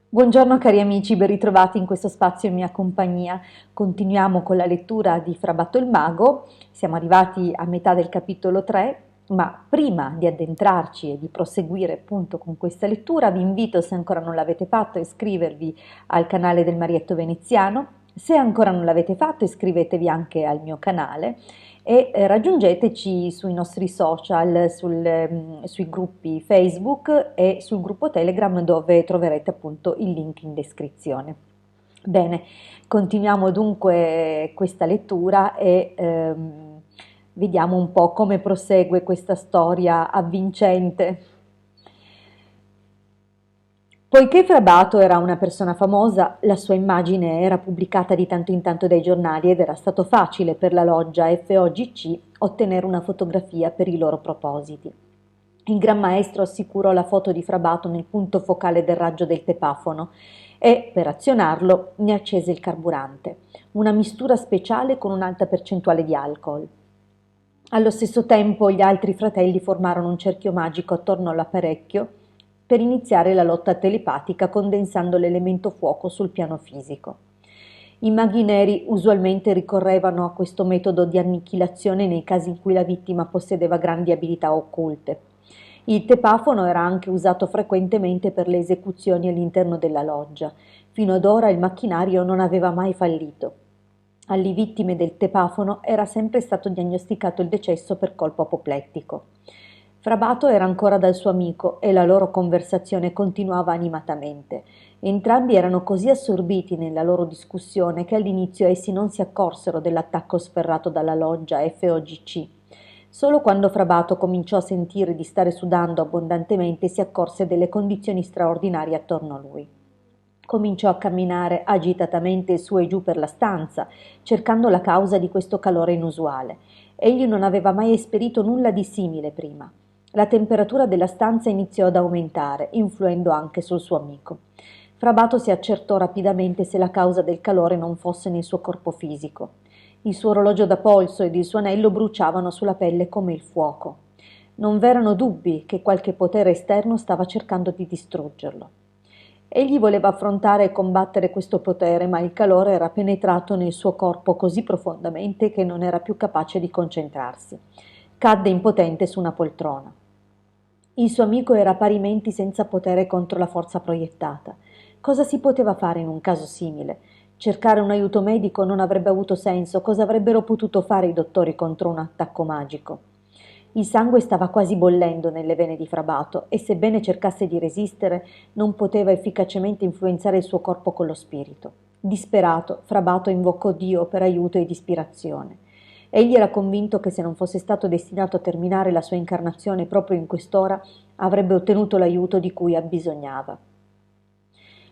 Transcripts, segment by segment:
Buongiorno cari amici, ben ritrovati in questo spazio in mia compagnia. Continuiamo con la lettura di Fra Batto il Mago, siamo arrivati a metà del capitolo 3, ma prima di addentrarci e di proseguire appunto con questa lettura vi invito, se ancora non l'avete fatto, a iscrivervi al canale del Marietto Veneziano. Se ancora non l'avete fatto, iscrivetevi anche al mio canale e raggiungeteci sui nostri social, sui gruppi Facebook e sul gruppo Telegram dove troverete appunto il link in descrizione. Bene, continuiamo dunque questa lettura e vediamo un po' come prosegue questa storia avvincente. Poiché Frabato era una persona famosa, la sua immagine era pubblicata di tanto in tanto dai giornali ed era stato facile per la loggia FOGC ottenere una fotografia per i loro propositi. Il Gran Maestro assicurò la foto di Frabato nel punto focale del raggio del tepafono e, per azionarlo, ne accese il carburante, una mistura speciale con un'alta percentuale di alcol. Allo stesso tempo gli altri fratelli formarono un cerchio magico attorno all'apparecchio per iniziare la lotta telepatica condensando l'elemento fuoco sul piano fisico. I maghi neri usualmente ricorrevano a questo metodo di annichilazione nei casi in cui la vittima possedeva grandi abilità occulte. Il tepafono era anche usato frequentemente per le esecuzioni all'interno della loggia. Fino ad ora il macchinario non aveva mai fallito. Alle vittime del tepafono era sempre stato diagnosticato il decesso per colpo apoplettico. Frabato era ancora dal suo amico e la loro conversazione continuava animatamente. Entrambi erano così assorbiti nella loro discussione che all'inizio essi non si accorsero dell'attacco sferrato dalla loggia FOGC. Solo quando Frabato cominciò a sentire di stare sudando abbondantemente si accorse delle condizioni straordinarie attorno a lui. Cominciò a camminare agitatamente su e giù per la stanza, cercando la causa di questo calore inusuale. Egli non aveva mai esperito nulla di simile prima. La temperatura della stanza iniziò ad aumentare, influendo anche sul suo amico. Frabato si accertò rapidamente se la causa del calore non fosse nel suo corpo fisico. Il suo orologio da polso ed il suo anello bruciavano sulla pelle come il fuoco. Non v'erano dubbi che qualche potere esterno stava cercando di distruggerlo. Egli voleva affrontare e combattere questo potere, ma il calore era penetrato nel suo corpo così profondamente che non era più capace di concentrarsi. Cadde impotente su una poltrona. Il suo amico era parimenti senza potere contro la forza proiettata. Cosa si poteva fare in un caso simile? Cercare un aiuto medico non avrebbe avuto senso. Cosa avrebbero potuto fare i dottori contro un attacco magico? Il sangue stava quasi bollendo nelle vene di Frabato e sebbene cercasse di resistere, non poteva efficacemente influenzare il suo corpo con lo spirito. Disperato, Frabato invocò Dio per aiuto ed ispirazione. Egli era convinto che se non fosse stato destinato a terminare la sua incarnazione proprio in quest'ora, avrebbe ottenuto l'aiuto di cui abbisognava.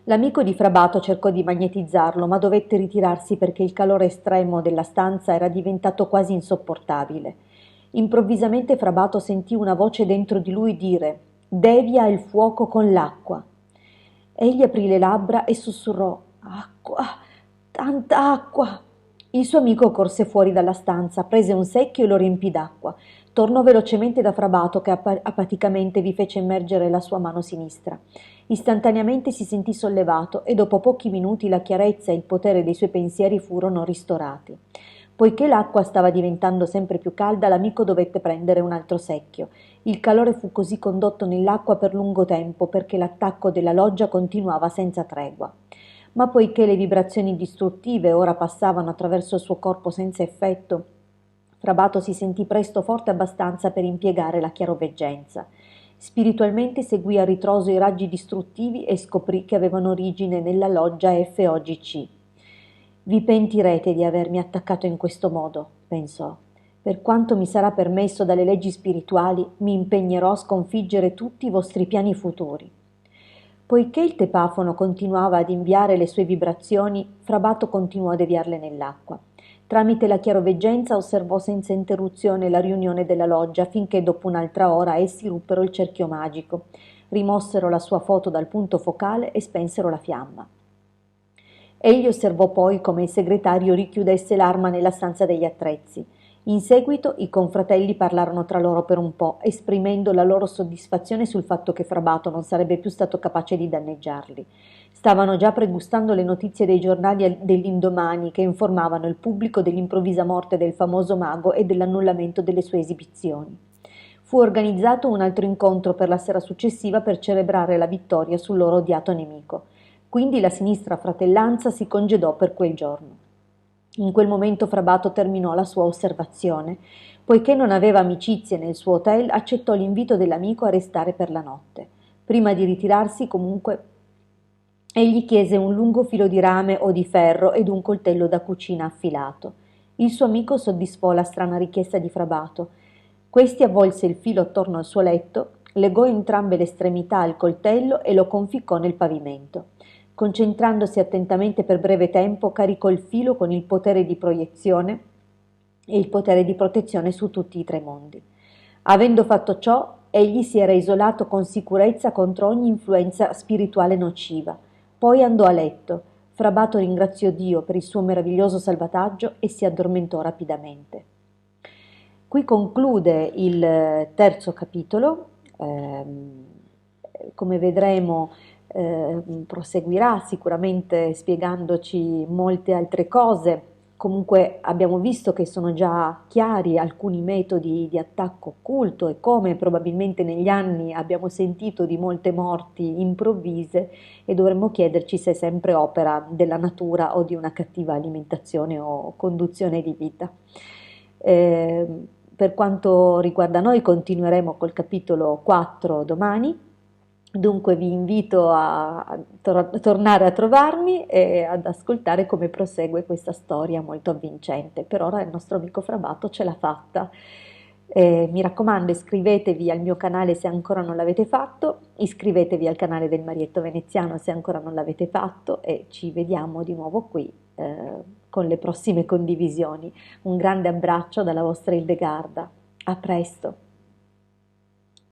L'amico di Frabato cercò di magnetizzarlo, ma dovette ritirarsi perché il calore estremo della stanza era diventato quasi insopportabile. Improvvisamente Frabato sentì una voce dentro di lui dire «Devia il fuoco con l'acqua». Egli aprì le labbra e sussurrò «Acqua, tanta acqua». Il suo amico corse fuori dalla stanza, prese un secchio e lo riempì d'acqua. Tornò velocemente da Frabato che apaticamente vi fece immergere la sua mano sinistra. Istantaneamente si sentì sollevato e dopo pochi minuti la chiarezza e il potere dei suoi pensieri furono ristorati. Poiché l'acqua stava diventando sempre più calda, l'amico dovette prendere un altro secchio. Il calore fu così condotto nell'acqua per lungo tempo perché l'attacco della loggia continuava senza tregua. Ma poiché le vibrazioni distruttive ora passavano attraverso il suo corpo senza effetto, Frabato si sentì presto forte abbastanza per impiegare la chiaroveggenza. Spiritualmente seguì a ritroso i raggi distruttivi e scoprì che avevano origine nella loggia FOGC. Vi pentirete di avermi attaccato in questo modo, pensò. Per quanto mi sarà permesso dalle leggi spirituali, mi impegnerò a sconfiggere tutti i vostri piani futuri. Poiché il tepafono continuava ad inviare le sue vibrazioni, Frabato continuò a deviarle nell'acqua. Tramite la chiaroveggenza osservò senza interruzione la riunione della loggia finché dopo un'altra ora essi ruppero il cerchio magico, rimossero la sua foto dal punto focale e spensero la fiamma. Egli osservò poi come il segretario richiudesse l'arma nella stanza degli attrezzi. In seguito i confratelli parlarono tra loro per un po', esprimendo la loro soddisfazione sul fatto che Fra Bato non sarebbe più stato capace di danneggiarli. Stavano già pregustando le notizie dei giornali dell'indomani che informavano il pubblico dell'improvvisa morte del famoso mago e dell'annullamento delle sue esibizioni. Fu organizzato un altro incontro per la sera successiva per celebrare la vittoria sul loro odiato nemico. Quindi la sinistra fratellanza si congedò per quel giorno. In quel momento Fra Bato terminò la sua osservazione. Poiché non aveva amicizie nel suo hotel, accettò l'invito dell'amico a restare per la notte. Prima di ritirarsi, comunque, egli chiese un lungo filo di rame o di ferro ed un coltello da cucina affilato. Il suo amico soddisfò la strana richiesta di Fra Bato. Questi avvolse il filo attorno al suo letto, legò entrambe le estremità al coltello e lo conficcò nel pavimento. Concentrandosi attentamente per breve tempo, caricò il filo con il potere di proiezione e il potere di protezione su tutti i tre mondi. Avendo fatto ciò, egli si era isolato con sicurezza contro ogni influenza spirituale nociva. Poi andò a letto. Fra Bato ringraziò Dio per il suo meraviglioso salvataggio e si addormentò rapidamente. Qui conclude il terzo capitolo. Come vedremo, proseguirà sicuramente spiegandoci molte altre cose. Comunque abbiamo visto che sono già chiari alcuni metodi di attacco occulto e come probabilmente negli anni abbiamo sentito di molte morti improvvise e dovremmo chiederci se è sempre opera della natura o di una cattiva alimentazione o conduzione di vita. Per quanto riguarda noi continueremo col capitolo 4 domani. Dunque vi invito a tornare a trovarmi e ad ascoltare come prosegue questa storia molto avvincente. Per ora il nostro amico Fra Bato ce l'ha fatta. Mi raccomando, iscrivetevi al mio canale se ancora non l'avete fatto, iscrivetevi al canale del Marietto Veneziano se ancora non l'avete fatto e ci vediamo di nuovo qui con le prossime condivisioni. Un grande abbraccio dalla vostra Hildegarda. A presto!